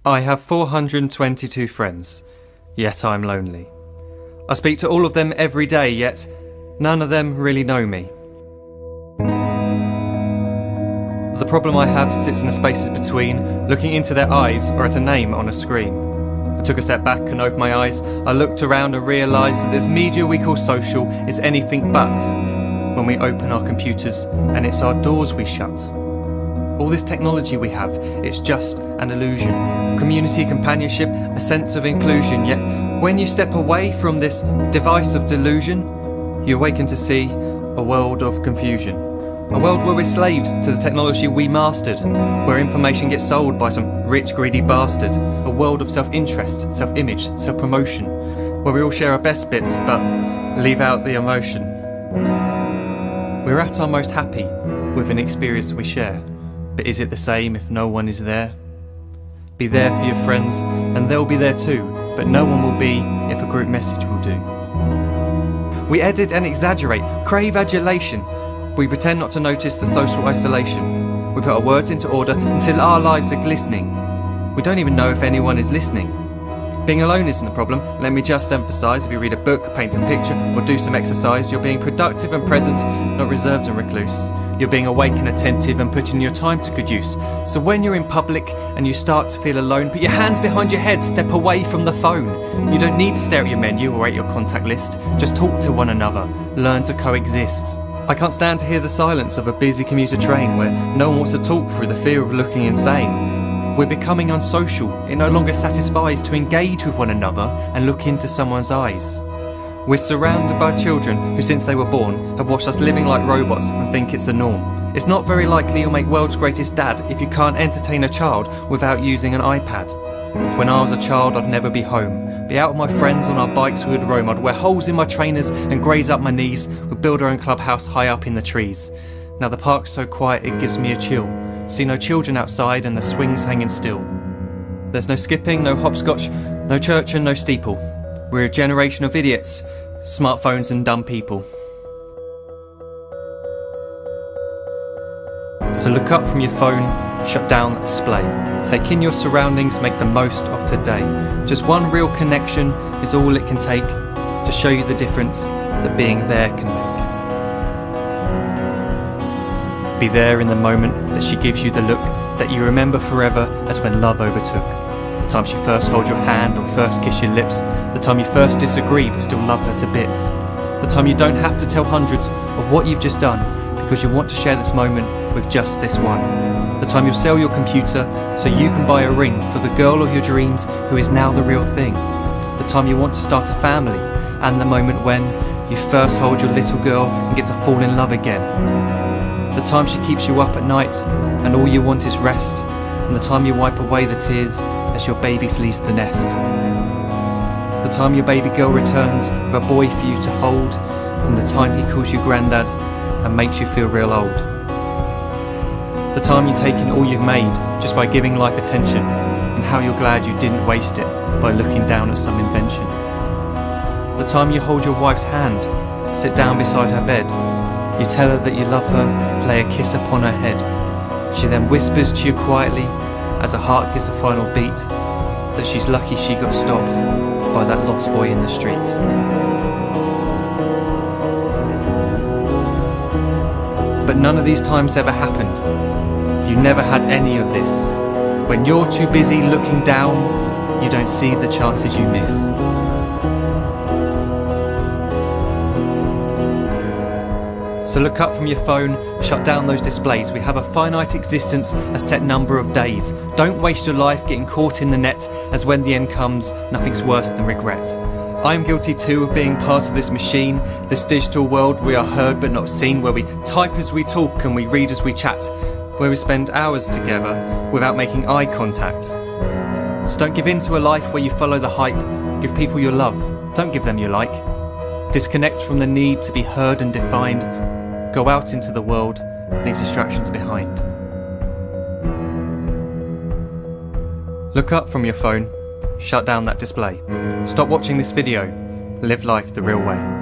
I have 422 friends, yet I'm lonely. I speak to all of them every day, yet none of them really know me. The problem I have sits in the spaces between looking into their eyes or at a name on a screen. I took a step back and opened my eyes. I looked around and realised that this media we call social is anything but when we open our computers and it's our doors we shut. All this technology we have, it's just an illusion. Community, companionship, a sense of inclusion. Yet when you step away from this device of delusion, you awaken to see a world of confusion. A world where we're slaves to the technology we mastered, where information gets sold by some rich, greedy bastard. A world of self-interest, self-image, self-promotion, where we all share our best bits but leave out the emotion. We're at our most happy with an experience we share. But is it the same if no one is there? Be there for your friends and they'll be there too, but no one will be if a group message will do. We edit and exaggerate, crave adulation. We pretend not to notice the social isolation. We put our words into order until our lives are glistening. We don't even know if anyone is listening. Being alone isn't a problem, let me just emphasise. If you read a book, paint a picture or do some exercise, you're being productive and present, not reserved and recluse. You're being awake and attentive and putting your time to good use. So when you're in public and you start to feel alone, put your hands behind your head, step away from the phone. You don't need to stare at your menu or at your contact list. Just talk to one another, learn to coexist. I can't stand to hear the silence of a busy commuter train where no one wants to talk through the fear of looking insane. We're becoming unsocial. It no longer satisfies to engage with one another and look into someone's eyes. We're surrounded by children who since they were born have watched us living like robots and think it's the norm. It's not very likely you'll make world's greatest dad if you can't entertain a child without using an iPad. When I was a child I'd never be home. Be out with my friends on our bikes we would roam. I'd wear holes in my trainers and graze up my knees. We'd build our own clubhouse high up in the trees. Now the park's so quiet it gives me a chill. See no children outside and the swings hanging still. There's no skipping, no hopscotch, no church and no steeple. We're a generation of idiots, smartphones and dumb people. So look up from your phone, shut down the display. Take in your surroundings, make the most of today. Just one real connection is all it can take to show you the difference that being there can make. Be there in the moment that she gives you the look that you remember forever as when love overtook. The time she first holds your hand or first kiss your lips. The time you first disagree but still love her to bits. The time you don't have to tell hundreds of what you've just done because you want to share this moment with just this one. The time you'll sell your computer so you can buy a ring for the girl of your dreams who is now the real thing. The time you want to start a family and the moment when you first hold your little girl and get to fall in love again. The time she keeps you up at night and all you want is rest. And the time you wipe away the tears as your baby flees the nest. The time your baby girl returns with a boy for you to hold, and the time he calls you granddad and makes you feel real old. The time you take in all you've made just by giving life attention, and how you're glad you didn't waste it by looking down at some invention. The time you hold your wife's hand, sit down beside her bed, you tell her that you love her, lay a kiss upon her head. She then whispers to you quietly as her heart gives a final beat that she's lucky she got stopped by that lost boy in the street. But none of these times ever happened. You never had any of this. When you're too busy looking down, you don't see the chances you miss. So look up from your phone, shut down those displays. We have a finite existence, a set number of days. Don't waste your life getting caught in the net, as when the end comes, nothing's worse than regret. I'm guilty too of being part of this machine, this digital world we are heard but not seen, where we type as we talk and we read as we chat, where we spend hours together without making eye contact. So don't give in to a life where you follow the hype. Give people your love, don't give them your like. Disconnect from the need to be heard and defined. Go out into the world, leave distractions behind. Look up from your phone, shut down that display. Stop watching this video, live life the real way.